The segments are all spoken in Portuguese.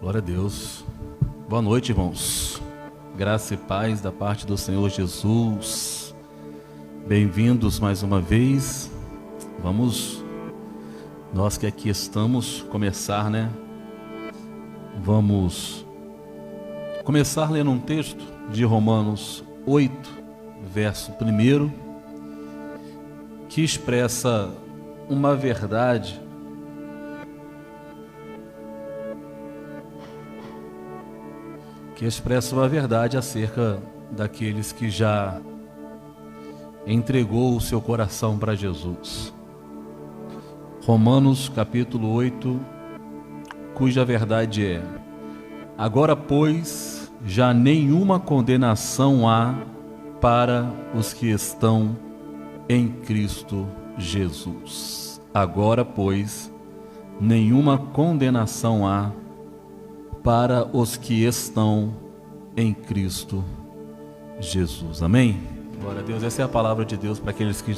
Glória a Deus. Boa noite, irmãos. Graça e paz da parte do Senhor Jesus. Bem-vindos mais uma vez. Vamos, nós que aqui estamos, começar, Vamos começar lendo um texto de Romanos 8, verso 1, que expressa uma verdade acerca daqueles que já entregou o seu coração para Jesus. Romanos capítulo 8, cuja verdade é: agora, pois, já nenhuma condenação há para os que estão em Cristo Jesus. Agora, pois, nenhuma condenação há para os que estão em Cristo Jesus. Amém? Glória a Deus. Essa é a palavra de Deus para aqueles que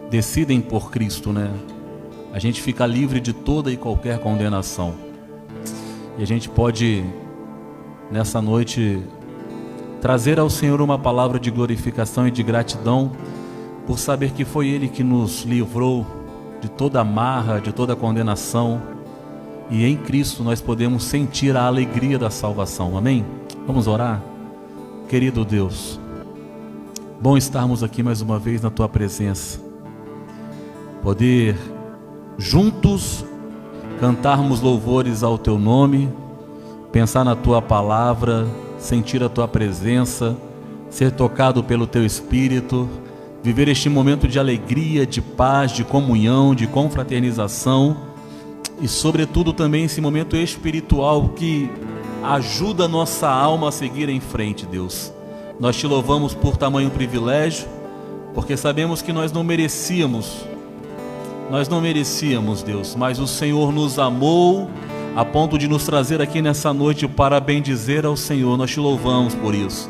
decidem por Cristo, A gente fica livre de toda e qualquer condenação. E a gente pode, nessa noite, trazer ao Senhor uma palavra de glorificação e de gratidão por saber que foi Ele que nos livrou de toda amarra, de toda condenação. E em Cristo nós podemos sentir a alegria da salvação. Amém? Vamos orar? Querido Deus, bom estarmos aqui mais uma vez na Tua presença. Poder juntos cantarmos louvores ao Teu nome, pensar na Tua palavra, sentir a Tua presença, ser tocado pelo Teu Espírito, viver este momento de alegria, de paz, de comunhão, de confraternização. E sobretudo também esse momento espiritual que ajuda a nossa alma a seguir em frente, Deus. Nós Te louvamos por tamanho privilégio, porque sabemos que nós não merecíamos, Deus, mas o Senhor nos amou a ponto de nos trazer aqui nessa noite para bendizer ao Senhor. Nós Te louvamos por isso.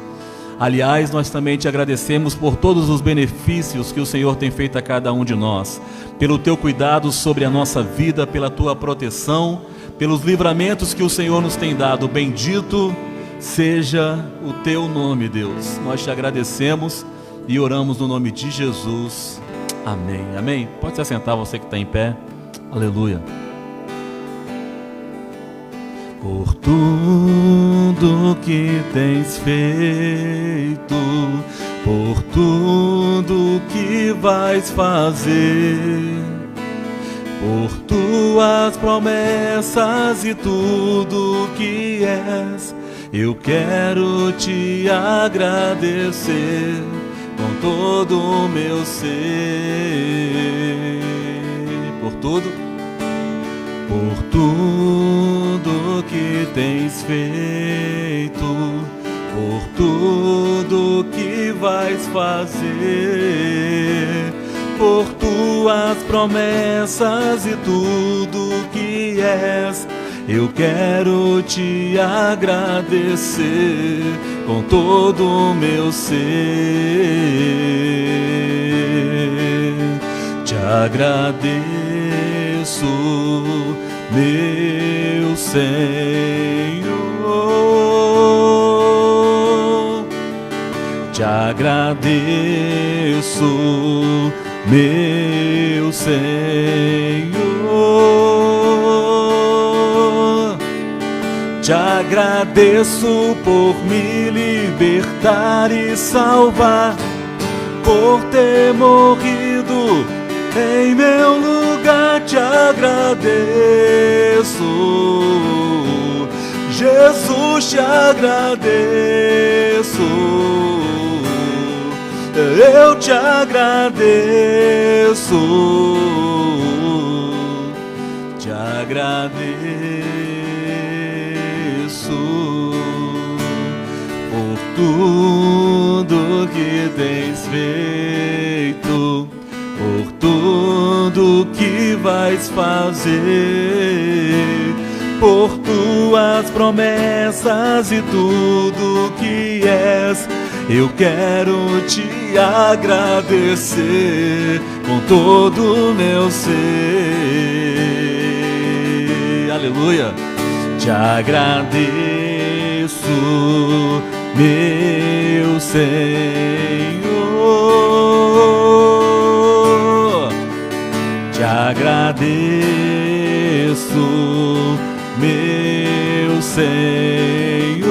Aliás, nós também Te agradecemos por todos os benefícios que o Senhor tem feito a cada um de nós, pelo Teu cuidado sobre a nossa vida, pela Tua proteção, pelos livramentos que o Senhor nos tem dado. Bendito seja o Teu nome, Deus. Nós Te agradecemos e oramos no nome de Jesus. Amém. Amém. Pode se assentar, você que está em pé. Aleluia. Por tudo que tens feito, por tudo que vais fazer, por tuas promessas e tudo que és, eu quero Te agradecer com todo o meu ser. Por tudo que tens feito, por tudo que vais fazer, por tuas promessas e tudo que és, eu quero Te agradecer com todo o meu ser. Te agradeço, meu Senhor, Te agradeço, meu Senhor, Te agradeço por me libertar e salvar, por ter morrido em meu lugar. Te agradeço, Jesus, Te agradeço, eu Te agradeço, Te agradeço por tudo que tens feito, por tudo que vais fazer, por tuas promessas e tudo que és, eu quero Te agradecer com todo o meu ser. Aleluia. te agradeço, meu Senhor, te agradeço, meu Senhor,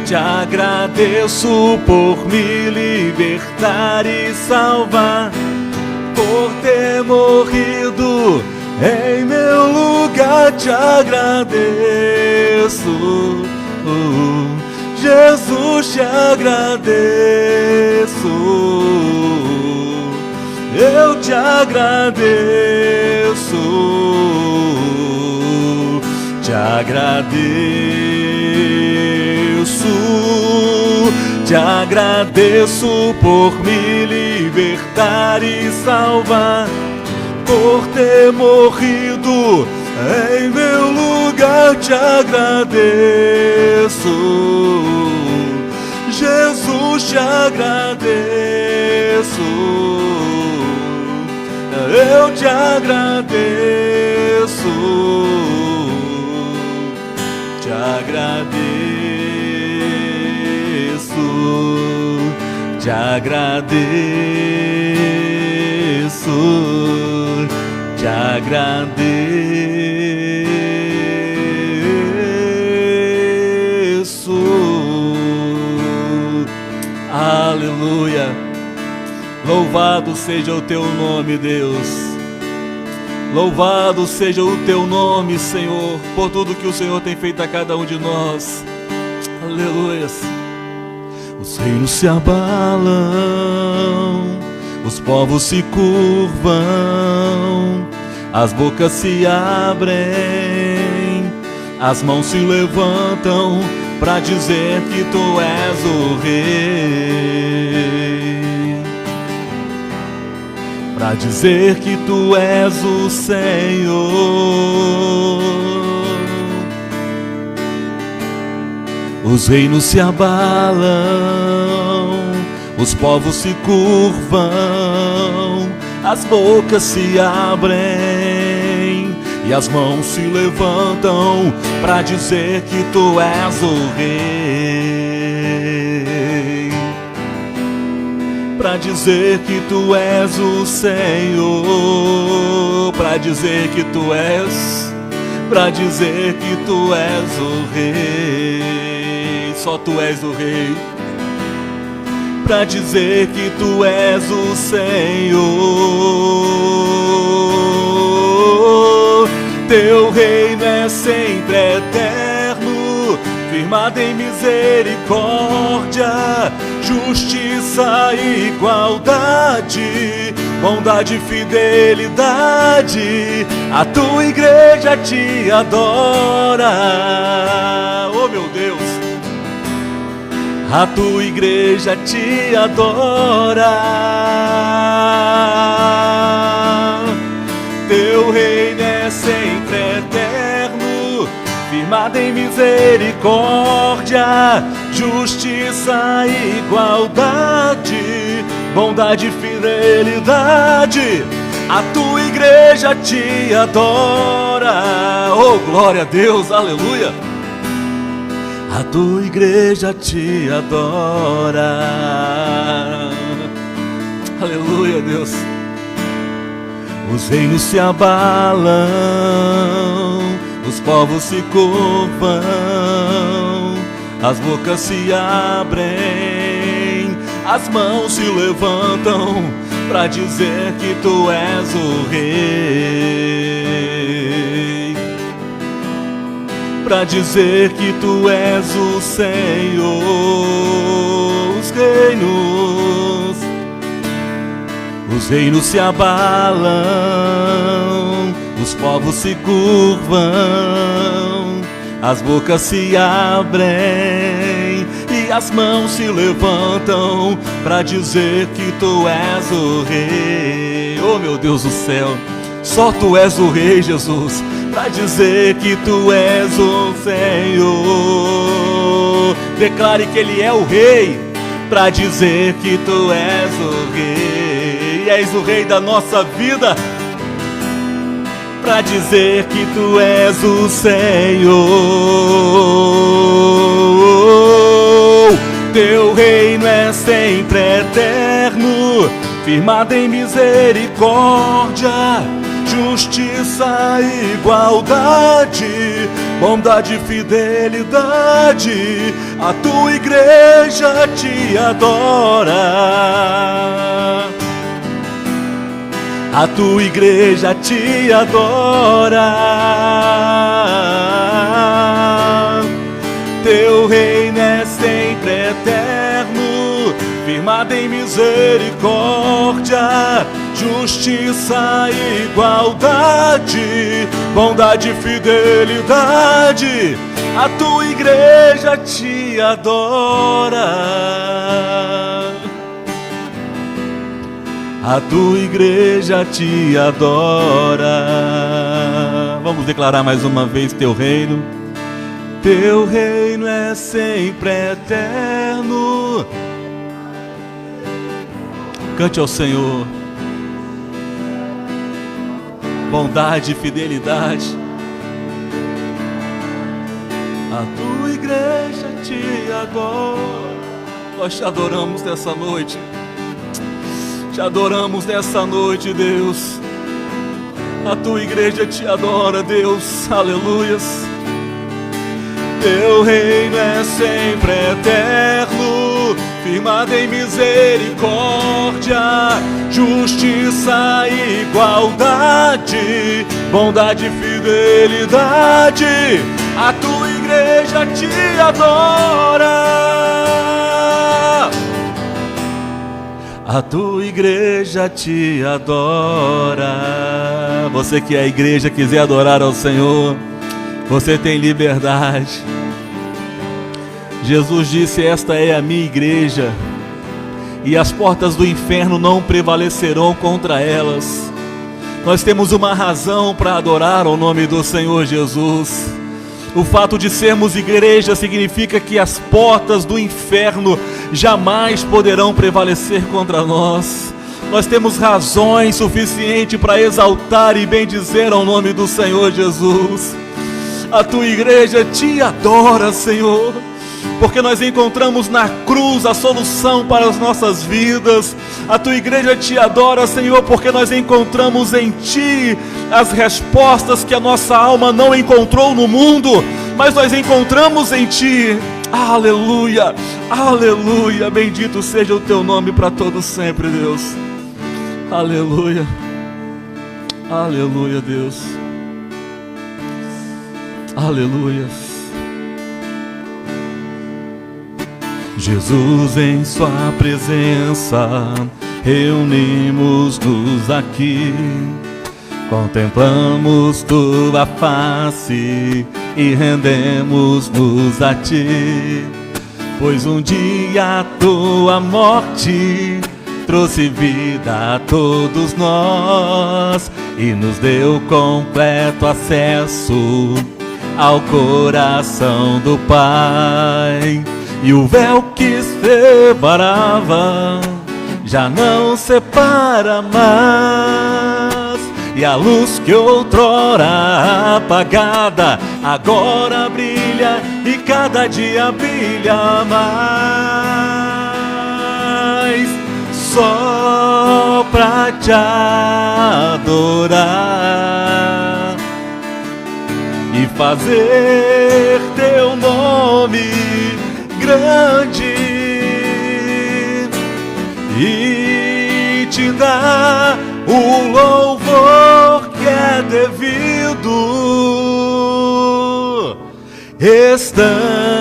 te agradeço por me libertar e salvar, por ter morrido em meu lugar. Te agradeço, Jesus, te agradeço, eu te agradeço, te agradeço por me libertar e salvar, por ter morrido em meu lugar. Te agradeço, Jesus, te agradeço, eu te agradeço, te agradeço, te agradeço, te agradeço. Aleluia. Louvado seja o teu nome, Deus. Louvado seja o teu nome, Senhor, por tudo que o Senhor tem feito a cada um de nós. Aleluia. Os reinos se abalam, os povos se curvam, as bocas se abrem, as mãos se levantam para dizer que tu és o Rei, para dizer que tu és o Senhor. Os reinos se abalam, os povos se curvam, as bocas se abrem e as mãos se levantam para dizer que tu és o Rei, para dizer que tu és o Senhor, para dizer que tu és, para dizer que tu és o Rei. Só tu és o Rei, pra dizer que tu és o Senhor. Teu reino é sempre eterno, firmado em misericórdia, justiça e igualdade, bondade e fidelidade. A tua igreja te adora, oh meu Deus. A tua igreja te adora, teu reino é sempre eterno, firmado em misericórdia, justiça e igualdade, bondade e fidelidade. A tua igreja te adora, oh glória a Deus, aleluia. A tua igreja te adora, aleluia, Deus. Os reinos se abalam, os povos se curvam, as bocas se abrem, as mãos se levantam para dizer que tu és o Rei, para dizer que tu és o Senhor. Os reinos se abalam, os povos se curvam, as bocas se abrem e as mãos se levantam para dizer que tu és o Rei. Oh meu Deus do céu, só tu és o Rei, Jesus, para dizer que tu és o Senhor. Declare que Ele é o Rei, para dizer que tu és o Rei. És o Rei da nossa vida, para dizer que tu és o Senhor. Teu reino é sempre eterno, firmado em misericórdia, justiça e igualdade, bondade e fidelidade. A tua igreja te adora. A tua igreja te adora. Teu reino é sempre eterno, firmado em misericórdia, justiça e igualdade, bondade e fidelidade. A tua igreja te adora. A tua igreja te adora. Vamos declarar mais uma vez teu reino. Teu reino é sempre eterno. Cante ao Senhor. Bondade e fidelidade. A tua igreja te adora. Nós te adoramos nessa noite. Te adoramos nessa noite, Deus. A tua igreja te adora, Deus. Aleluias. Teu reino é sempre eterno, firmado em misericórdia, justiça e igualdade, bondade e fidelidade. A tua igreja te adora. A tua igreja te adora. Você que é a igreja, quiser adorar ao Senhor, você tem liberdade. Jesus disse: esta é a minha igreja, e as portas do inferno não prevalecerão contra elas. Nós temos uma razão para adorar ao nome do Senhor Jesus. O fato de sermos igreja significa que as portas do inferno jamais poderão prevalecer contra nós. Nós temos razões suficientes para exaltar e bendizer ao nome do Senhor Jesus. A tua igreja te adora, Senhor, porque nós encontramos na cruz a solução para as nossas vidas. A tua igreja te adora, Senhor, porque nós encontramos em ti as respostas que a nossa alma não encontrou no mundo, mas nós encontramos em ti. Aleluia, aleluia, bendito seja o teu nome para todo sempre, Deus. Aleluia, aleluia, Deus. Aleluia. Jesus, em sua presença reunimos-nos aqui, contemplamos tua face e rendemos-nos a ti, pois um dia a tua morte trouxe vida a todos nós e nos deu completo acesso ao coração do Pai. E o véu que separava já não separa mais, e a luz que outrora apagada agora brilha e cada dia brilha mais. Só pra te adorar e fazer teu nome grande e te dar o louvor que é devido. Estamos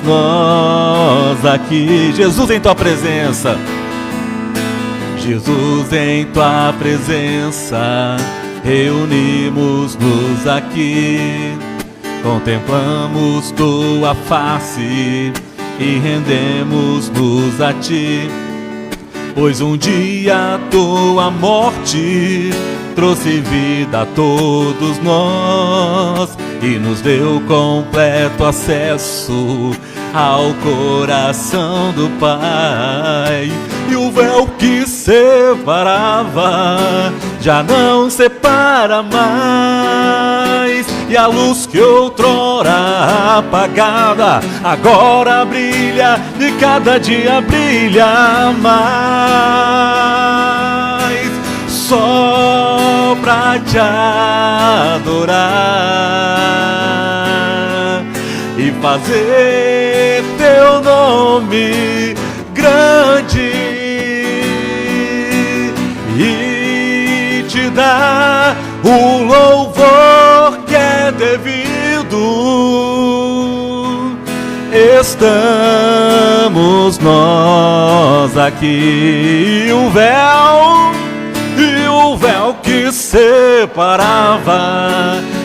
nós aqui, Jesus, em tua presença. Jesus, em tua presença reunimos-nos aqui, contemplamos tua face e rendemos-nos a ti, pois um dia tua morte trouxe vida a todos nós e nos deu completo acesso ao coração do Pai. e o véu que separava já não separa mais, e a luz que outrora apagada agora brilha e cada dia brilha mais, só pra te adorar e fazer teu nome grande e te dar o louvor que é devido. Estamos nós aqui, o véu que separava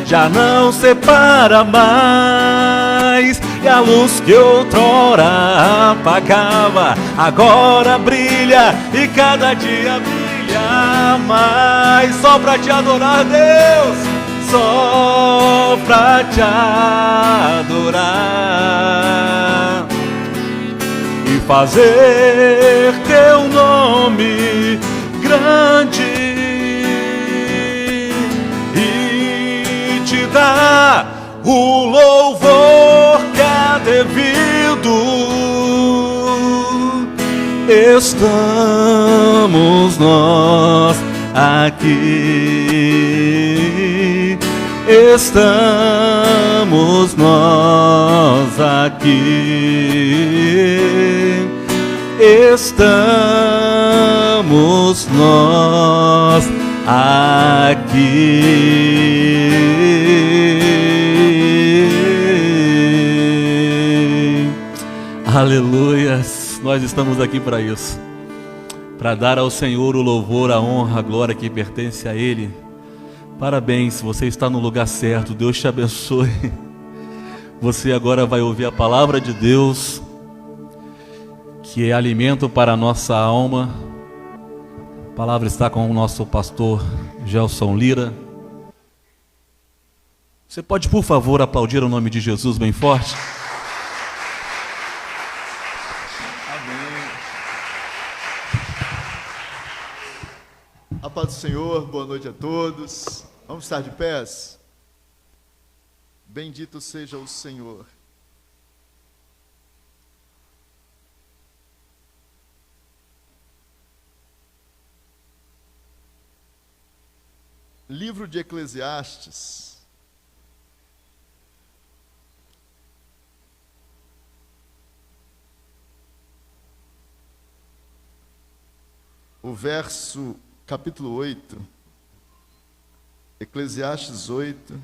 já não separa mais, e a luz que outrora apagava agora brilha e cada dia brilha mais, só pra te adorar, Deus, só pra te adorar e fazer teu nome grande e te dar o louvor que é devido. Estamos nós aqui, estamos nós aqui, estamos nós aqui. Aleluias, nós estamos aqui para isso, para dar ao Senhor o louvor, a honra, a glória que pertence a Ele. Parabéns, você está no lugar certo, Deus te abençoe. Você agora vai ouvir a palavra de Deus, que é alimento para a nossa alma. A palavra está com o nosso pastor Gelson Lira. Você pode, por favor, aplaudir o nome de Jesus bem forte? A paz do Senhor, boa noite a todos. Vamos estar de pés? Bendito seja o Senhor. Livro de Eclesiastes, o verso capítulo 8, Eclesiastes 8,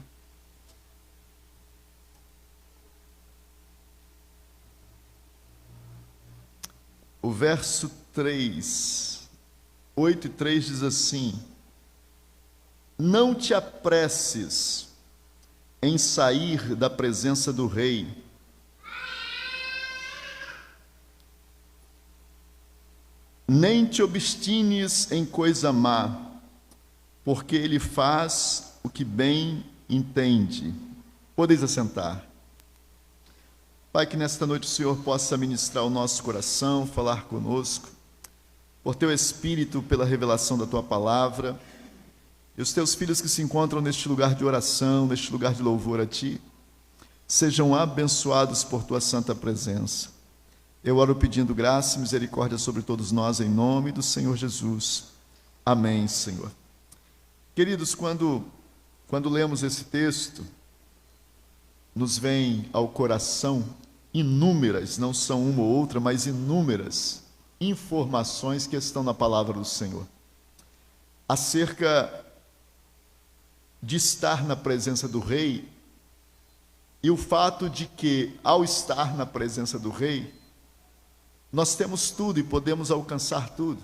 o verso 3, 8 e 3 diz assim: não te apresses em sair da presença do rei, nem te obstines em coisa má, porque ele faz o que bem entende. Podeis assentar. Pai, que nesta noite o Senhor possa ministrar o nosso coração, falar conosco, por teu Espírito, pela revelação da tua palavra, e os teus filhos que se encontram neste lugar de oração, neste lugar de louvor a ti, sejam abençoados por tua santa presença. Eu oro pedindo graça e misericórdia sobre todos nós, em nome do Senhor Jesus. Amém, Senhor. Queridos, quando lemos esse texto, nos vem ao coração inúmeras, não são uma ou outra, mas inúmeras informações que estão na palavra do Senhor, acerca de estar na presença do rei, e o fato de que, ao estar na presença do rei, nós temos tudo e podemos alcançar tudo.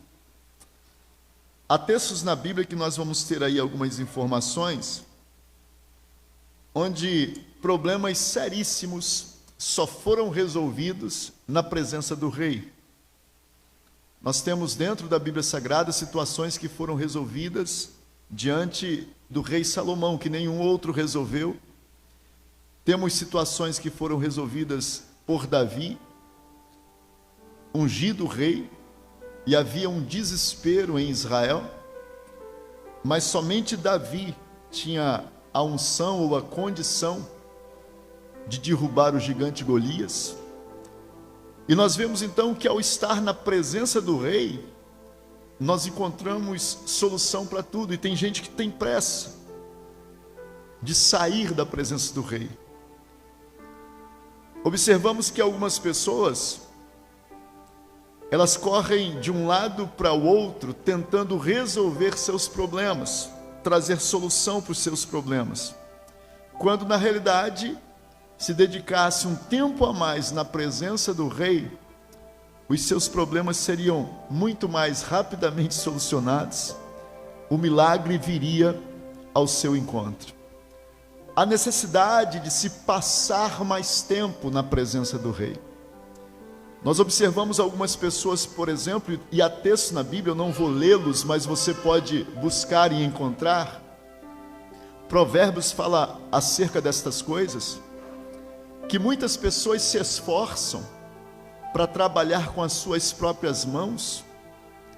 Há textos na Bíblia que nós vamos ter aí algumas informações, onde problemas seríssimos só foram resolvidos na presença do rei. Nós temos dentro da Bíblia Sagrada situações que foram resolvidas diante do rei Salomão, que nenhum outro resolveu. Temos situações que foram resolvidas por Davi, ungido rei, e havia um desespero em Israel, mas somente Davi tinha a unção ou a condição de derrubar o gigante Golias. E nós vemos então que ao estar na presença do rei, nós encontramos solução para tudo. E tem gente que tem pressa de sair da presença do rei. Observamos que algumas pessoas, elas correm de um lado para o outro, tentando resolver seus problemas, trazer solução para os seus problemas, quando na realidade, se dedicasse um tempo a mais na presença do rei, os seus problemas seriam muito mais rapidamente solucionados, o milagre viria ao seu encontro. A necessidade de se passar mais tempo na presença do rei. Nós observamos algumas pessoas, por exemplo, e há textos na Bíblia, eu não vou lê-los, mas você pode buscar e encontrar. Provérbios fala acerca destas coisas, que muitas pessoas se esforçam para trabalhar com as suas próprias mãos,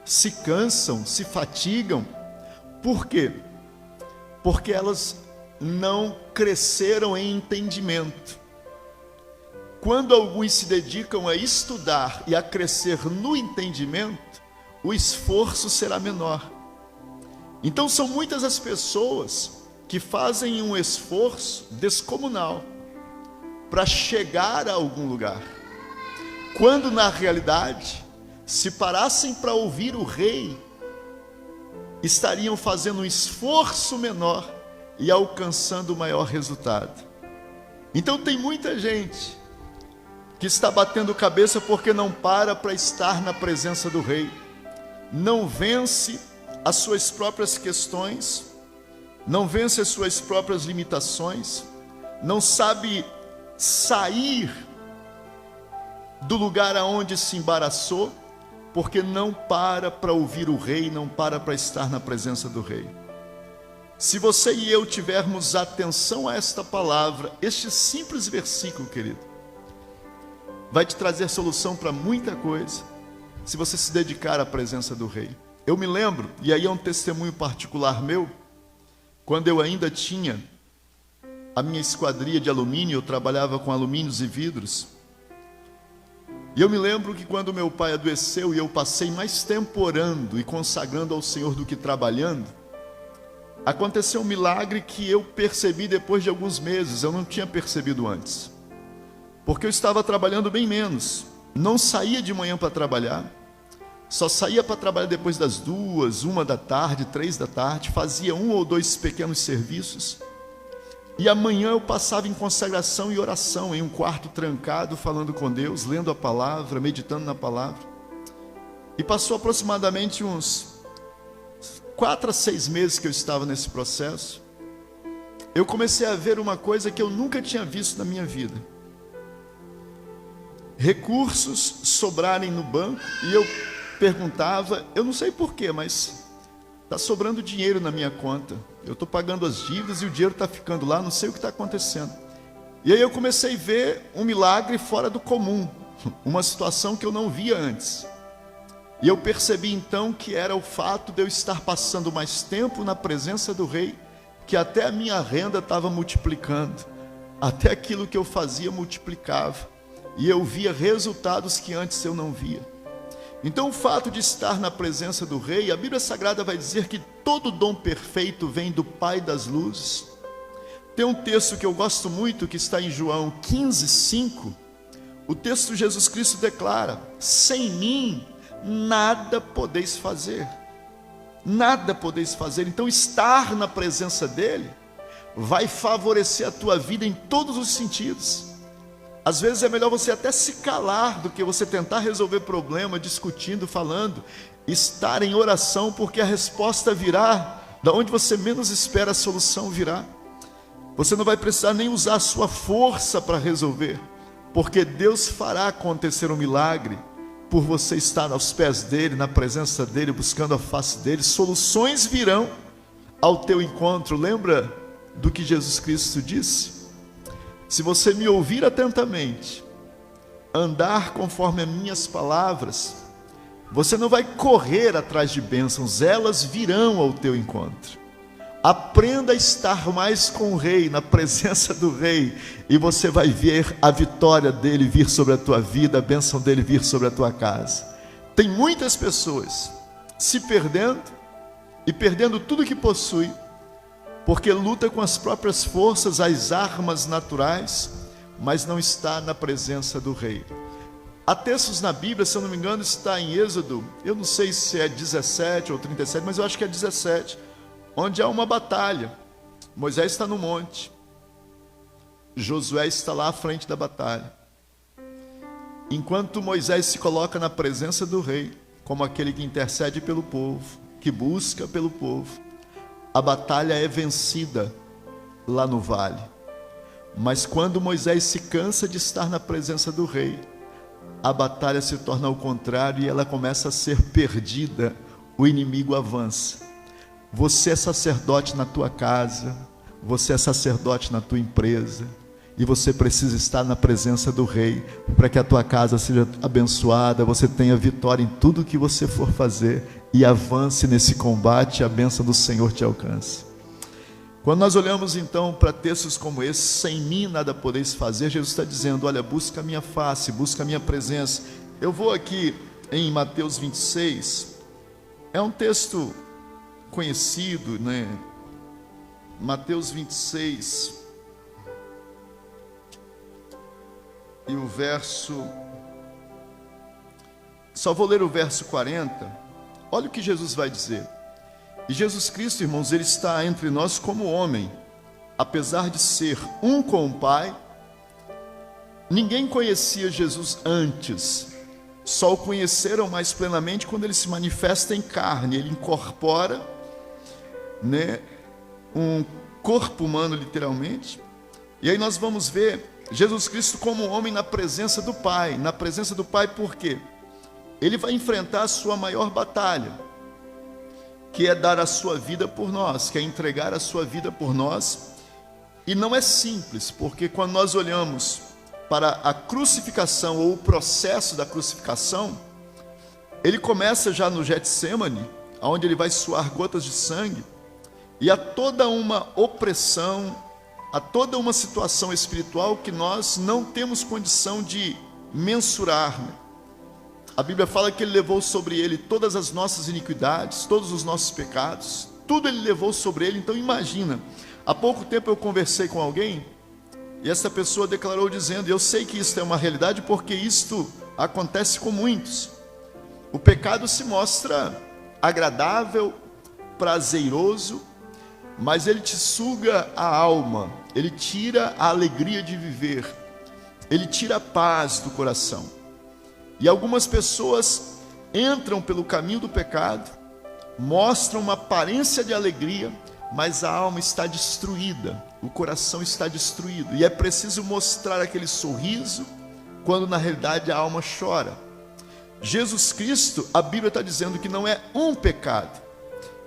se cansam, se fatigam. Por quê? Porque elas não cresceram em entendimento. Quando alguns se dedicam a estudar e a crescer no entendimento, o esforço será menor. Então são muitas as pessoas que fazem um esforço descomunal para chegar a algum lugar, quando na realidade, se parassem para ouvir o rei, estariam fazendo um esforço menor e alcançando maior resultado. Então tem muita gente que está batendo cabeça porque não para estar na presença do rei, não vence as suas próprias questões, não vence as suas próprias limitações, não sabe sair do lugar aonde se embaraçou, porque não para ouvir o rei, não para estar na presença do rei. Se você e eu tivermos atenção a esta palavra, este simples versículo, querido, vai te trazer solução para muita coisa, se você se dedicar à presença do rei. Eu me lembro, e aí é um testemunho particular meu, quando eu ainda tinha a minha esquadria de alumínio, eu trabalhava com alumínios e vidros, e eu me lembro que quando meu pai adoeceu e eu passei mais tempo orando e consagrando ao Senhor do que trabalhando, aconteceu um milagre que eu percebi depois de alguns meses, eu não tinha percebido antes, porque eu estava trabalhando bem menos, não saía de manhã para trabalhar, só saía para trabalhar depois das 2, 1 da tarde, 3 da tarde, fazia 1 ou 2 pequenos serviços, e amanhã eu passava em consagração e oração, em um quarto trancado, falando com Deus, lendo a palavra, meditando na palavra. E passou aproximadamente uns 4 a 6 meses que eu estava nesse processo. Eu comecei a ver uma coisa que eu nunca tinha visto na minha vida. Recursos sobrarem no banco, e eu perguntava, eu não sei porquê, mas está sobrando dinheiro na minha conta. Eu estou pagando as dívidas e o dinheiro está ficando lá, não sei o que está acontecendo. E aí eu comecei a ver um milagre fora do comum, uma situação que eu não via antes. E eu percebi então que era o fato de eu estar passando mais tempo na presença do rei, que até a minha renda estava multiplicando, até aquilo que eu fazia multiplicava, e eu via resultados que antes eu não via. Então o fato de estar na presença do rei, a Bíblia Sagrada vai dizer que todo dom perfeito vem do Pai das luzes. Tem um texto que eu gosto muito, que está em João 15:5, o texto Jesus Cristo declara: sem mim nada podeis fazer, nada podeis fazer. Então estar na presença dele vai favorecer a tua vida em todos os sentidos. Às vezes é melhor você até se calar do que você tentar resolver problema, discutindo, falando. Estar em oração, porque a resposta virá da onde você menos espera, a solução virá. Você não vai precisar nem usar a sua força para resolver, porque Deus fará acontecer um milagre por você estar aos pés dele, na presença dele, buscando a face dele. Soluções virão ao teu encontro. Lembra do que Jesus Cristo disse? Se você me ouvir atentamente, andar conforme as minhas palavras, Você não vai correr atrás de bênçãos, elas virão ao teu encontro. Aprenda a estar mais com o rei, na presença do rei, e você vai ver a vitória dele vir sobre a tua vida, a bênção dele vir sobre a tua casa. Tem muitas pessoas se perdendo e perdendo tudo que possui, porque luta com as próprias forças, as armas naturais, mas não está na presença do rei. Há textos na Bíblia, se eu não me engano, está em Êxodo, eu não sei se é 17 ou 37, mas eu acho que é 17, onde há uma batalha. Moisés está no monte, Josué está lá à frente da batalha. Enquanto Moisés se coloca na presença do rei, como aquele que intercede pelo povo, que busca pelo povo, a batalha é vencida lá no vale. Mas quando Moisés se cansa de estar na presença do rei, a batalha se torna ao contrário e ela começa a ser perdida, o inimigo avança. Você é sacerdote na tua casa, você é sacerdote na tua empresa, e você precisa estar na presença do rei, para que a tua casa seja abençoada, você tenha vitória em tudo que você for fazer, e avance nesse combate, a bênção do Senhor te alcance. Quando nós olhamos então para textos como esse, sem mim nada podeis fazer, Jesus está dizendo, olha, busca a minha face, busca a minha presença. Eu vou aqui em Mateus 26, é um texto conhecido, né? Mateus 26, e o verso, só vou ler o verso 40, olha o que Jesus vai dizer. E Jesus Cristo, irmãos, ele está entre nós como homem, apesar de ser um com o Pai. Ninguém conhecia Jesus antes, só o conheceram mais plenamente quando ele se manifesta em carne. Ele incorpora, né, um corpo humano literalmente, e aí nós vamos ver Jesus Cristo como homem na presença do Pai. Na presença do Pai por quê? Ele vai enfrentar a sua maior batalha, que é dar a sua vida por nós, que é entregar a sua vida por nós. E não é simples, porque quando nós olhamos para a crucificação ou o processo da crucificação, ele começa já no Getsêmani, onde ele vai suar gotas de sangue, e há toda uma opressão, há toda uma situação espiritual que nós não temos condição de mensurar, né? A Bíblia fala que ele levou sobre ele todas as nossas iniquidades, todos os nossos pecados, tudo ele levou sobre ele. Então imagina, há pouco tempo eu conversei com alguém, e essa pessoa declarou dizendo, eu sei que isso é uma realidade, porque isto acontece com muitos. O pecado se mostra agradável, prazeroso, mas ele te suga a alma, ele tira a alegria de viver, ele tira a paz do coração. E algumas pessoas entram pelo caminho do pecado, mostram uma aparência de alegria, mas a alma está destruída, o coração está destruído, e é preciso mostrar aquele sorriso, quando na realidade a alma chora. Jesus Cristo, a Bíblia está dizendo que não é um pecado,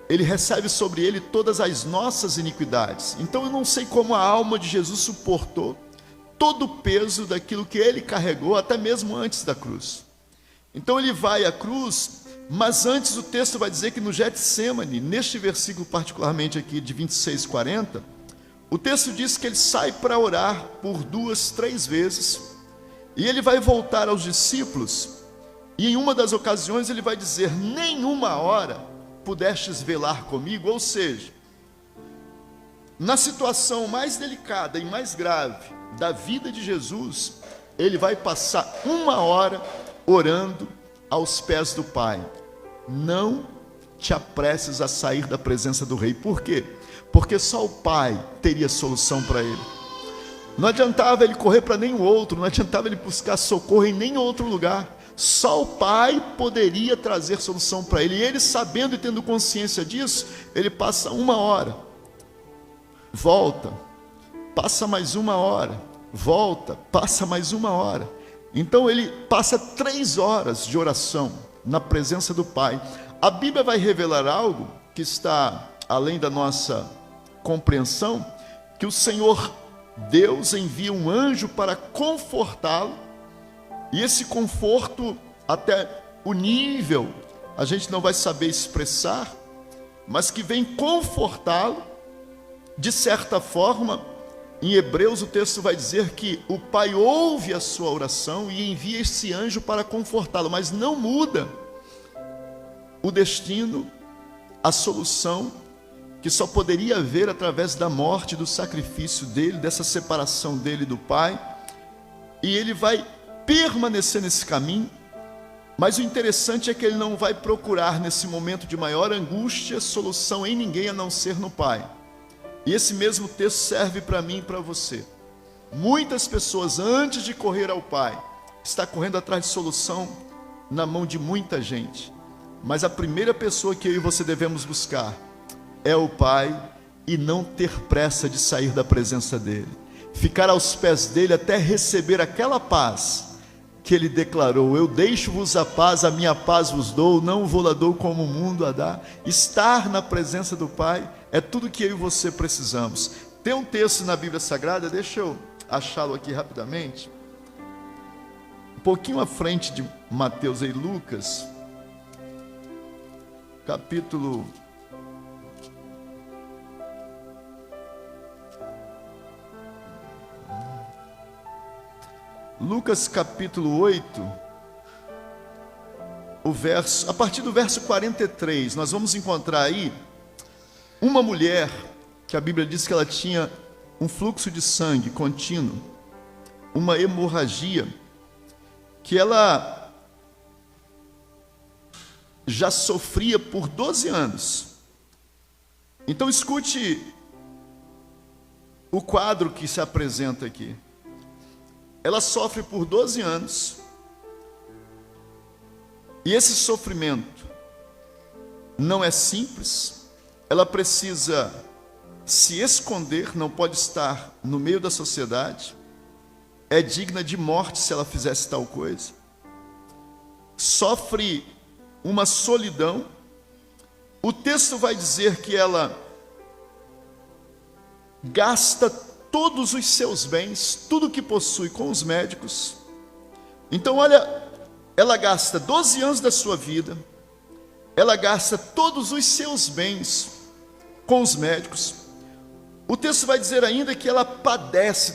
ele recebe sobre ele todas as nossas iniquidades. Então eu não sei como a alma de Jesus suportou todo o peso daquilo que ele carregou, até mesmo antes da cruz. Então ele vai à cruz, mas antes o texto vai dizer que no Getsêmani, neste versículo particularmente aqui de 26, 40, o texto diz que ele sai para orar por 2, 3 vezes, e ele vai voltar aos discípulos, e em uma das ocasiões ele vai dizer, nenhuma hora pudestes velar comigo, ou seja, na situação mais delicada e mais grave da vida de Jesus, ele vai passar 1 hora orando aos pés do Pai. Não te apresses a sair da presença do rei. Por quê? Porque só o Pai teria solução para ele. Não adiantava ele correr para nenhum outro, não adiantava ele buscar socorro em nenhum outro lugar. Só o Pai poderia trazer solução para ele. E ele, sabendo e tendo consciência disso, ele passa 1 hora, volta, passa mais 1 hora, volta, passa mais 1 hora. Então ele passa 3 horas de oração na presença do Pai. A Bíblia vai revelar algo que está além da nossa compreensão, que o Senhor Deus envia um anjo para confortá-lo, e esse conforto, até o nível, a gente não vai saber expressar, mas que vem confortá-lo. De certa forma, em Hebreus o texto vai dizer que o Pai ouve a sua oração e envia esse anjo para confortá-lo, mas não muda o destino, a solução, que só poderia haver através da morte, do sacrifício dele, dessa separação dele do Pai, e ele vai permanecer nesse caminho. Mas o interessante é que ele não vai procurar nesse momento de maior angústia solução em ninguém a não ser no Pai. E esse mesmo texto serve para mim e para você. Muitas pessoas, antes de correr ao Pai, estão correndo atrás de solução na mão de muita gente. Mas a primeira pessoa que eu e você devemos buscar é o Pai, e não ter pressa de sair da presença dele. Ficar aos pés dele até receber aquela paz que ele declarou: eu deixo-vos a paz, a minha paz vos dou, não vou lá dou como o mundo a dá. Estar na presença do Pai é tudo que eu e você precisamos. Tem um texto na Bíblia Sagrada, deixa eu achá-lo aqui rapidamente, um pouquinho à frente de Mateus e Lucas, capítulo 8, a partir do verso 43, nós vamos encontrar aí uma mulher que a Bíblia diz que ela tinha um fluxo de sangue contínuo, uma hemorragia, que ela já sofria por 12 anos. Então escute o quadro que se apresenta aqui. Ela sofre por 12 anos, e esse sofrimento não é simples. Ela precisa se esconder, não pode estar no meio da sociedade, é digna de morte se ela fizesse tal coisa. Sofre uma solidão. O texto vai dizer que ela gasta todos os seus bens, tudo que possui, com os médicos. Então olha, ela gasta 12 anos da sua vida, ela gasta todos os seus bens com os médicos. O texto vai dizer ainda que ela padece,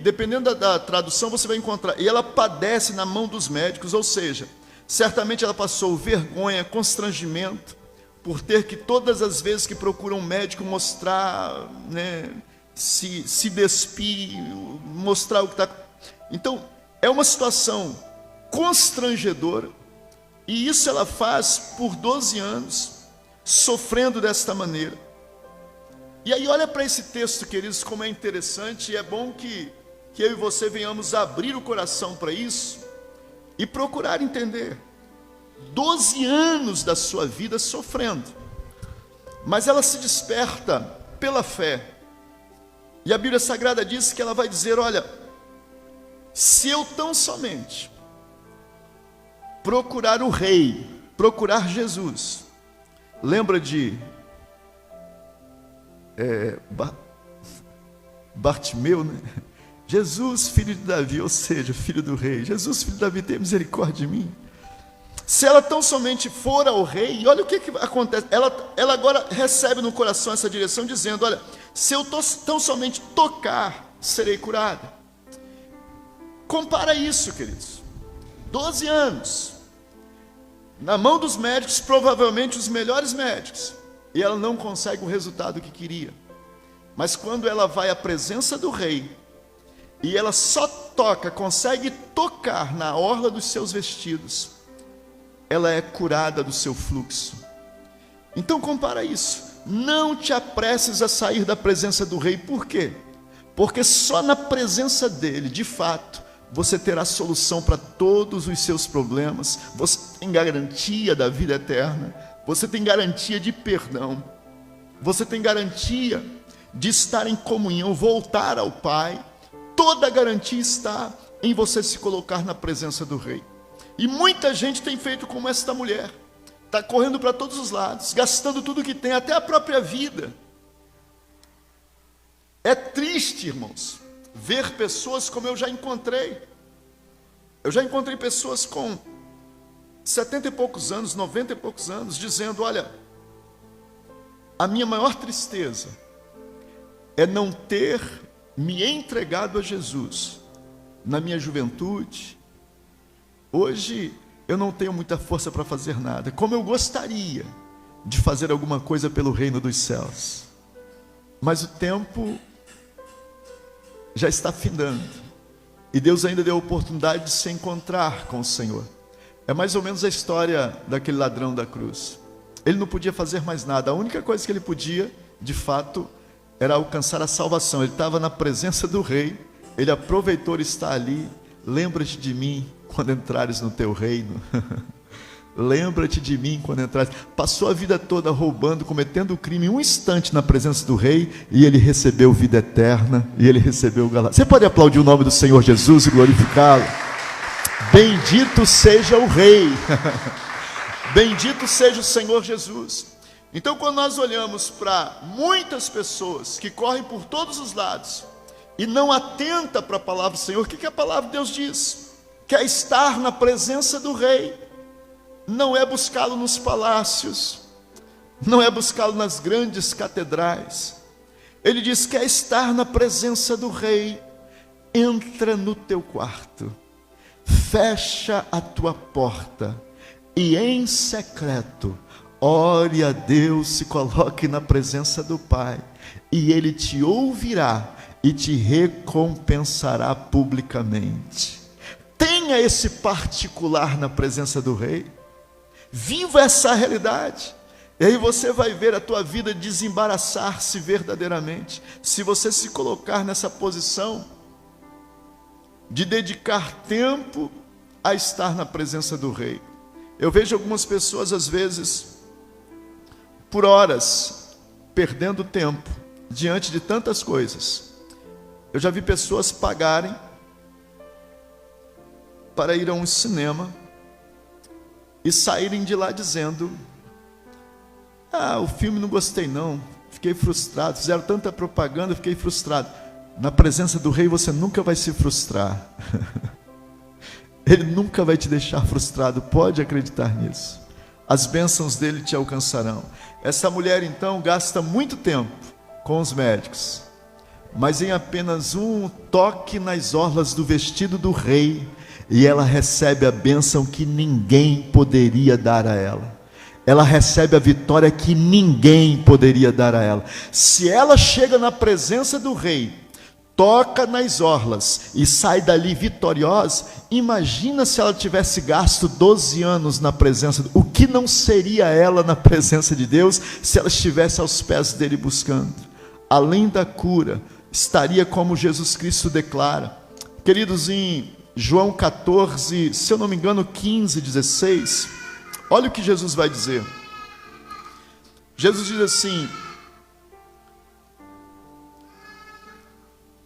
dependendo da tradução você vai encontrar, e ela padece na mão dos médicos, ou seja, certamente ela passou vergonha, constrangimento, por ter que todas as vezes que procura um médico mostrar, se despir, mostrar o que está. Então é uma situação constrangedora, e isso ela faz por 12 anos, sofrendo desta maneira. E aí olha para esse texto, queridos, como é interessante, e é bom que eu e você venhamos abrir o coração para isso e procurar entender. 12 anos da sua vida sofrendo, mas ela se desperta pela fé. E a Bíblia Sagrada diz que ela vai dizer: olha, se eu tão somente procurar o Rei, procurar Jesus. Lembra de Bartimeu, né? Jesus, filho de Davi, ou seja, filho do Rei. Jesus, filho de Davi, tem misericórdia de mim. Se ela tão somente for ao Rei, olha o que acontece. Ela agora recebe no coração essa direção, dizendo: olha, se eu tão somente tocar, serei curada. Compara isso, queridos. 12 anos, na mão dos médicos, provavelmente os melhores médicos, e ela não consegue o resultado que queria. Mas quando ela vai à presença do Rei, e ela só consegue tocar na orla dos seus vestidos, ela é curada do seu fluxo. Então compara isso. Não te apresses a sair da presença do Rei. Por quê? Porque só na presença dele, de fato, você terá solução para todos os seus problemas. Você tem garantia da vida eterna, você tem garantia de perdão, você tem garantia de estar em comunhão, voltar ao Pai. Toda a garantia está em você se colocar na presença do Rei. E muita gente tem feito como esta mulher, está correndo para todos os lados, gastando tudo que tem, até a própria vida. É triste, irmãos, ver pessoas como eu já encontrei. Eu já encontrei pessoas com 70 e poucos anos, 90 e poucos anos, dizendo: olha, a minha maior tristeza é não ter me entregado a Jesus na minha juventude. Hoje eu não tenho muita força para fazer nada, como eu gostaria de fazer alguma coisa pelo reino dos céus, mas o tempo já está findando, e Deus ainda deu a oportunidade de se encontrar com o Senhor. É mais ou menos a história daquele ladrão da cruz. Ele não podia fazer mais nada, a única coisa que ele podia, de fato, era alcançar a salvação. Ele estava na presença do rei, ele aproveitou estar ali. Lembra-te de mim quando entrares no teu reino. Lembra-te de mim quando entrares. Passou a vida toda roubando, cometendo crime, um instante na presença do rei, e ele recebeu vida eterna, e ele recebeu o galardão. Você pode aplaudir o nome do Senhor Jesus e glorificá-lo? Bendito seja o rei. Bendito seja o Senhor Jesus. Então, quando nós olhamos para muitas pessoas que correm por todos os lados e não atenta para a palavra do Senhor, o que a palavra de Deus diz? Quer estar na presença do rei, não é buscá-lo nos palácios, não é buscá-lo nas grandes catedrais. Ele diz: quer estar na presença do rei, entra no teu quarto, fecha a tua porta e em secreto ore a Deus, se coloque na presença do Pai, e Ele te ouvirá e te recompensará publicamente. Tenha esse particular na presença do Rei, viva essa realidade, e aí você vai ver a tua vida desembaraçar-se verdadeiramente, se você se colocar nessa posição de dedicar tempo a estar na presença do Rei. Eu vejo algumas pessoas, às vezes, por horas, perdendo tempo diante de tantas coisas. Eu já vi pessoas pagarem para ir a um cinema e saírem de lá dizendo: o filme não gostei não, fiquei frustrado, fizeram tanta propaganda, fiquei frustrado. Na presença do rei você nunca vai se frustrar. Ele nunca vai te deixar frustrado, pode acreditar nisso. As bênçãos dele te alcançarão. Essa mulher então gasta muito tempo com os médicos, mas em apenas um toque nas orlas do vestido do rei, e ela recebe a bênção que ninguém poderia dar a ela. Ela recebe a vitória que ninguém poderia dar a ela. Se ela chega na presença do rei, toca nas orlas e sai dali vitoriosa, imagina se ela tivesse gasto 12 anos na presença, o que não seria ela na presença de Deus, se ela estivesse aos pés dele buscando. Além da cura, estaria como Jesus Cristo declara. Queridos, em João 14, se eu não me engano 15, 16, olha o que Jesus vai dizer. Jesus diz assim,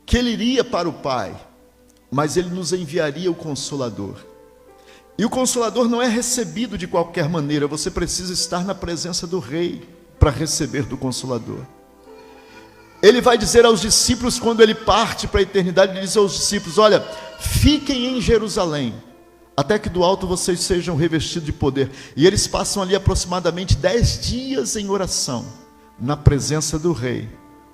que ele iria para o Pai, mas ele nos enviaria o Consolador. E o Consolador não é recebido de qualquer maneira, você precisa estar na presença do Rei para receber do Consolador. Ele vai dizer aos discípulos, quando ele parte para a eternidade, ele diz aos discípulos: olha, fiquem em Jerusalém, até que do alto vocês sejam revestidos de poder. E eles passam ali aproximadamente 10 dias em oração, na presença do Rei,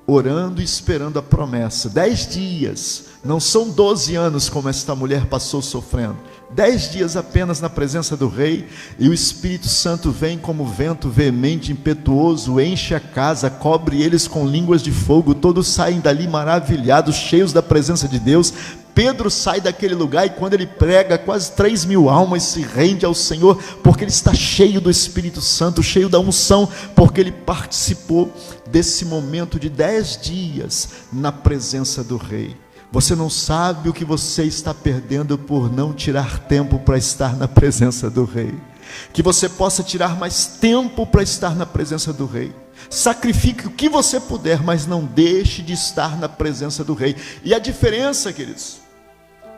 orando e esperando a promessa. 10 dias, não são 12 anos como esta mulher passou sofrendo. 10 dias apenas na presença do Rei, e o Espírito Santo vem como vento veemente, impetuoso, enche a casa, cobre eles com línguas de fogo, todos saem dali maravilhados, cheios da presença de Deus. Pedro sai daquele lugar, e quando ele prega, quase 3.000 almas se rendem ao Senhor, porque ele está cheio do Espírito Santo, cheio da unção, porque ele participou desse momento de 10 dias na presença do Rei. Você não sabe o que você está perdendo por não tirar tempo para estar na presença do Rei. Que você possa tirar mais tempo para estar na presença do Rei. Sacrifique o que você puder, mas não deixe de estar na presença do Rei. E a diferença, queridos,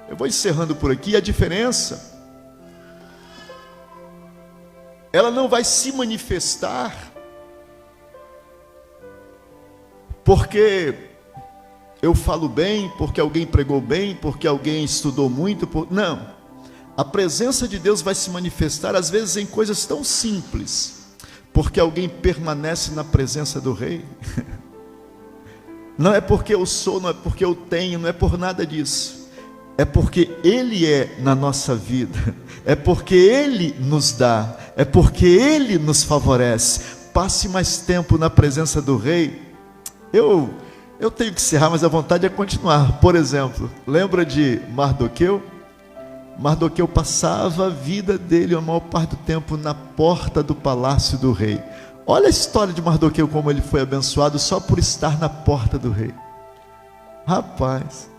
eu vou encerrando por aqui, a diferença, ela não vai se manifestar porque eu falo bem, porque alguém pregou bem, porque alguém estudou muito, não. A presença de Deus vai se manifestar às vezes em coisas tão simples, porque alguém permanece na presença do Rei. Não é porque eu sou, não é porque eu tenho, não é por nada disso. É porque Ele é na nossa vida, é porque Ele nos dá, é porque Ele nos favorece. Passe mais tempo na presença do Rei. Eu tenho que encerrar, mas a vontade é continuar. Por exemplo, lembra de Mardoqueu? Mardoqueu passava a vida dele a maior parte do tempo na porta do palácio do rei. Olha a história de Mardoqueu, como ele foi abençoado só por estar na porta do rei. Rapaz,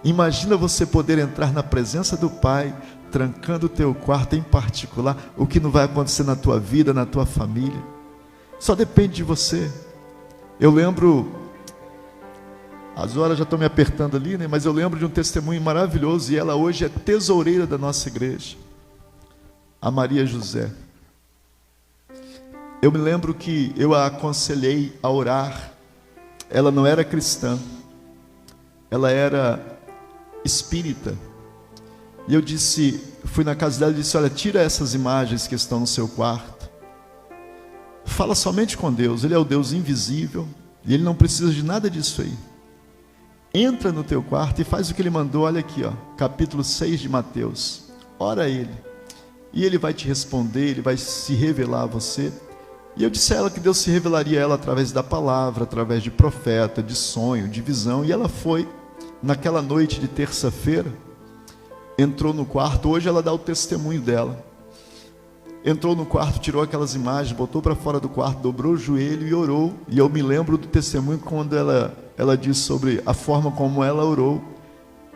imagina você poder entrar na presença do Pai, trancando o teu quarto em particular, o que não vai acontecer na tua vida, na tua família. Só depende de você. Eu lembro, as horas já estão me apertando ali, né? Mas eu lembro de um testemunho maravilhoso, e ela hoje é tesoureira da nossa igreja, a Maria José. Eu me lembro que eu a aconselhei a orar. Ela não era cristã, ela era espírita. E eu fui na casa dela e disse: olha, tira essas imagens que estão no seu quarto. Fala somente com Deus, Ele é o Deus invisível, e Ele não precisa de nada disso aí. Entra no teu quarto e faz o que Ele mandou. Olha aqui, capítulo 6 de Mateus. Ora a Ele, e Ele vai te responder, Ele vai se revelar a você. E eu disse a ela que Deus se revelaria a ela através da palavra, através de profeta, de sonho, de visão. E ela foi, naquela noite de terça-feira, entrou no quarto. Hoje ela dá o testemunho dela. Entrou no quarto, tirou aquelas imagens, botou para fora do quarto, dobrou o joelho e orou. E eu me lembro do testemunho quando ela disse sobre a forma como ela orou.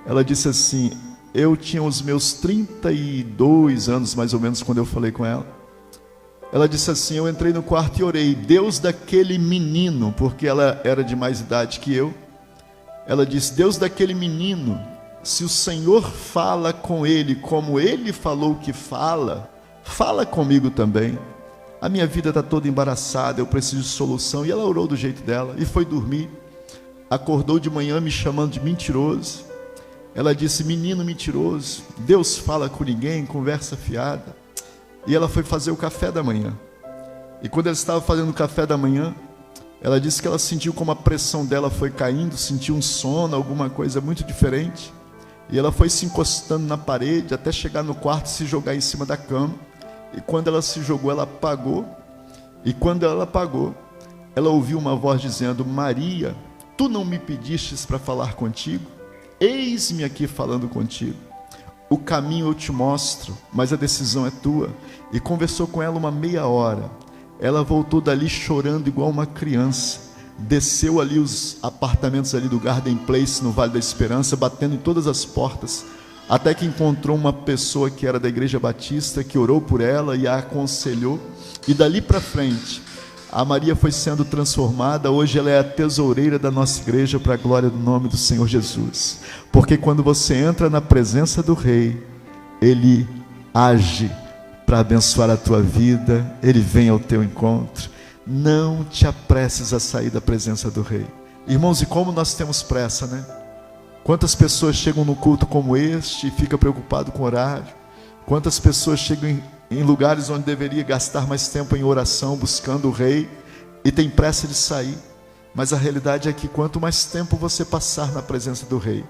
Ela disse assim: eu tinha os meus 32 anos mais ou menos quando eu falei com ela. Ela disse assim: eu entrei no quarto e orei, Deus daquele menino, porque ela era de mais idade que eu. Ela disse: Deus daquele menino, se o Senhor fala com ele como ele falou que fala comigo também. A minha vida está toda embaraçada, eu preciso de solução. E ela orou do jeito dela e foi dormir. Acordou de manhã me chamando de mentiroso. Ela disse: menino mentiroso, Deus fala com ninguém, conversa fiada. E ela foi fazer o café da manhã. E quando ela estava fazendo o café da manhã, ela disse que ela sentiu como a pressão dela foi caindo, sentiu um sono, alguma coisa muito diferente. E ela foi se encostando na parede até chegar no quarto e se jogar em cima da cama. E quando ela se jogou, ela apagou. E quando ela apagou, ela ouviu uma voz dizendo: Maria, tu não me pedistes para falar contigo? Eis-me aqui falando contigo. O caminho eu te mostro, mas a decisão é tua. E conversou com ela uma meia hora. Ela voltou dali chorando igual uma criança. Desceu ali os apartamentos ali do Garden Place, no Vale da Esperança, batendo em todas as portas, até que encontrou uma pessoa que era da Igreja Batista, que orou por ela e a aconselhou. E dali para frente, a Maria foi sendo transformada. Hoje ela é a tesoureira da nossa igreja, para a glória do nome do Senhor Jesus. Porque quando você entra na presença do Rei, Ele age para abençoar a tua vida, Ele vem ao teu encontro. Não te apresses a sair da presença do Rei. Irmãos, e como nós temos pressa, né? Quantas pessoas chegam no culto como este e ficam preocupadas com o horário? Quantas pessoas chegam em lugares onde deveria gastar mais tempo em oração, buscando o Rei, e tem pressa de sair? Mas a realidade é que quanto mais tempo você passar na presença do Rei,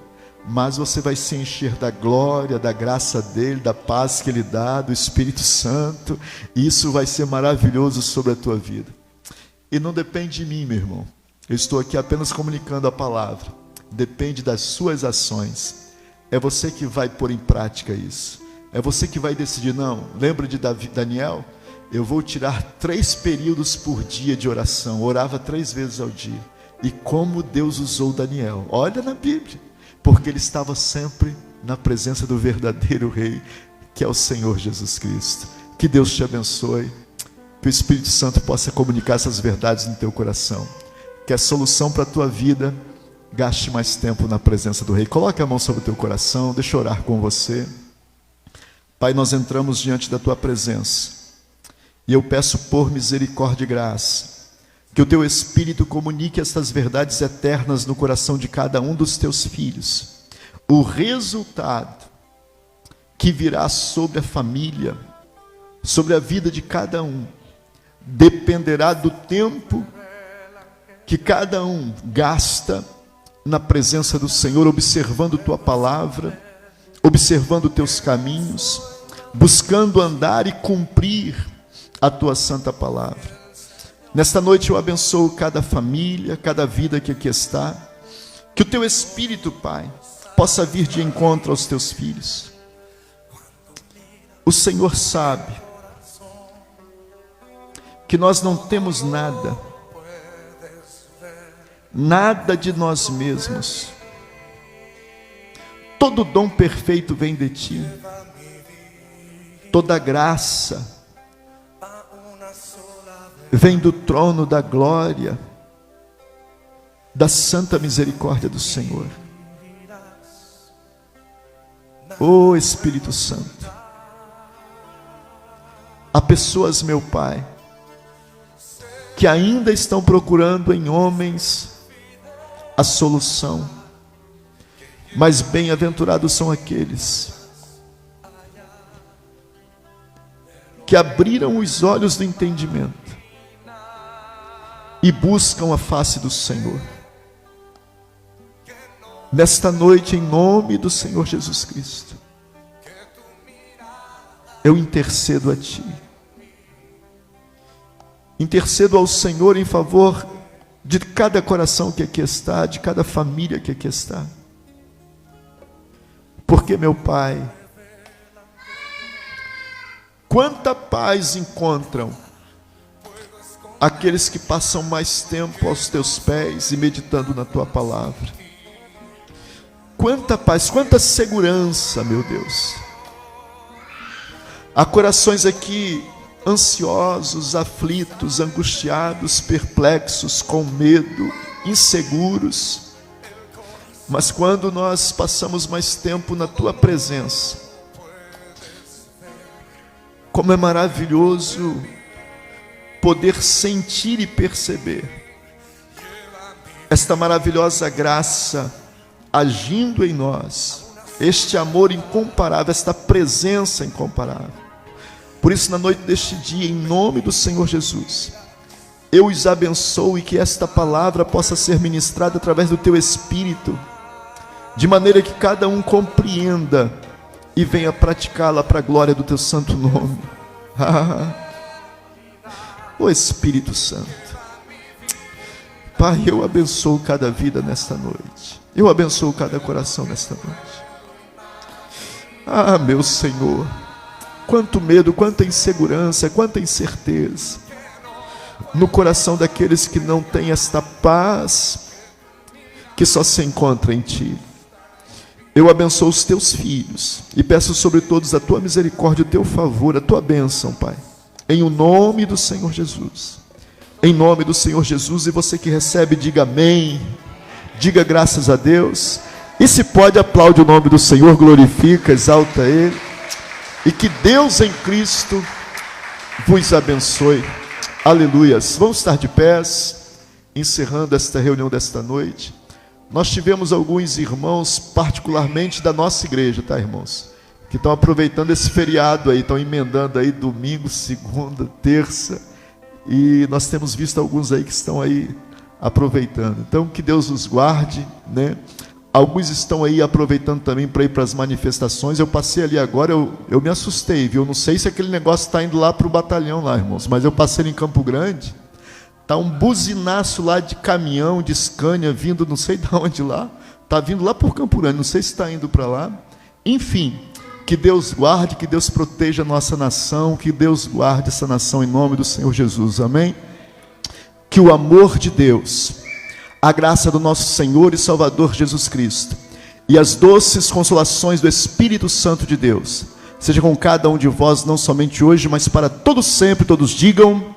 mais você vai se encher da glória, da graça dEle, da paz que Ele dá, do Espírito Santo, e isso vai ser maravilhoso sobre a tua vida. E não depende de mim, meu irmão. Eu estou aqui apenas comunicando a palavra. Depende das suas ações. É você que vai pôr em prática isso. É você que vai decidir. Não, lembra de Daniel? Eu vou tirar 3 períodos por dia de oração. Orava 3 vezes ao dia. E como Deus usou Daniel. Olha na Bíblia. Porque ele estava sempre na presença do verdadeiro Rei, que é o Senhor Jesus Cristo. Que Deus te abençoe. Que o Espírito Santo possa comunicar essas verdades no teu coração. Que a solução para a tua vida, gaste mais tempo na presença do Rei. Coloque a mão sobre o teu coração, deixa eu orar com você. Pai, nós entramos diante da tua presença. E eu peço por misericórdia e graça, que o teu Espírito comunique estas verdades eternas no coração de cada um dos teus filhos. O resultado que virá sobre a família, sobre a vida de cada um, dependerá do tempo que cada um gasta na presença do Senhor, observando tua palavra, observando teus caminhos, buscando andar e cumprir a tua santa palavra. Nesta noite eu abençoo cada família, cada vida que aqui está, que o teu Espírito, Pai, possa vir de encontro aos teus filhos. O Senhor sabe que nós não temos nada, nada de nós mesmos. Todo dom perfeito vem de ti, toda graça vem do trono da glória, da santa misericórdia do Senhor. Ó Espírito Santo, há pessoas, meu Pai, que ainda estão procurando em homens a solução, mas bem-aventurados são aqueles que abriram os olhos do entendimento e buscam a face do Senhor. Nesta noite, em nome do Senhor Jesus Cristo, eu intercedo a Ti. Intercedo ao Senhor em favor de cada coração que aqui está, de cada família que aqui está. Porque, meu Pai, quanta paz encontram aqueles que passam mais tempo aos Teus pés e meditando na Tua palavra. Quanta paz, quanta segurança, meu Deus. Há corações aqui ansiosos, aflitos, angustiados, perplexos, com medo, inseguros. Mas quando nós passamos mais tempo na Tua presença, como é maravilhoso poder sentir e perceber esta maravilhosa graça agindo em nós, este amor incomparável, esta presença incomparável. Por isso, na noite deste dia, em nome do Senhor Jesus, eu os abençoo e que esta palavra possa ser ministrada através do Teu Espírito, de maneira que cada um compreenda e venha praticá-la para a glória do Teu santo nome. Ó Espírito Santo, Pai, eu abençoo cada vida nesta noite. Eu abençoo cada coração nesta noite. Ah, meu Senhor, quanto medo, quanta insegurança, quanta incerteza no coração daqueles que não têm esta paz que só se encontra em Ti. Eu abençoo os Teus filhos e peço sobre todos a Tua misericórdia, o Teu favor, a Tua bênção, Pai, em o nome do Senhor Jesus. Em nome do Senhor Jesus. E você que recebe, diga amém, diga graças a Deus, e se pode, aplaude o nome do Senhor, glorifica, exalta Ele, e que Deus em Cristo vos abençoe. Aleluias. Vamos estar de pés, encerrando esta reunião desta noite. Nós tivemos alguns irmãos, particularmente da nossa igreja, tá, irmãos, que estão aproveitando esse feriado aí, estão emendando aí domingo, segunda, terça, e nós temos visto alguns aí que estão aí aproveitando. Então, que Deus os guarde, né? Alguns estão aí aproveitando também para ir para as manifestações. Eu passei ali agora, eu me assustei, viu? Não sei se aquele negócio está indo lá para o batalhão lá, irmãos, mas eu passei em Campo Grande, está um buzinaço lá de caminhão, de Scania, vindo não sei de onde lá, está vindo lá por Campo Grande, não sei se está indo para lá. Enfim, que Deus guarde, que Deus proteja a nossa nação, que Deus guarde essa nação em nome do Senhor Jesus, amém? Que o amor de Deus, a graça do nosso Senhor e Salvador Jesus Cristo e as doces consolações do Espírito Santo de Deus seja com cada um de vós, não somente hoje, mas para todos sempre. Todos digam: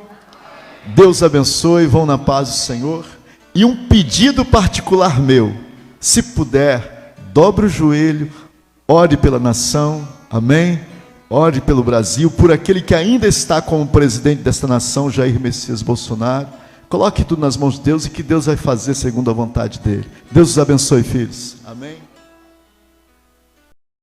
Deus abençoe, vão na paz do Senhor. E um pedido particular meu: se puder, dobre o joelho, ore pela nação, amém? Ore pelo Brasil, por aquele que ainda está como presidente desta nação, Jair Messias Bolsonaro. Coloque tudo nas mãos de Deus e que Deus vai fazer segundo a vontade dele. Deus os abençoe, filhos. Amém.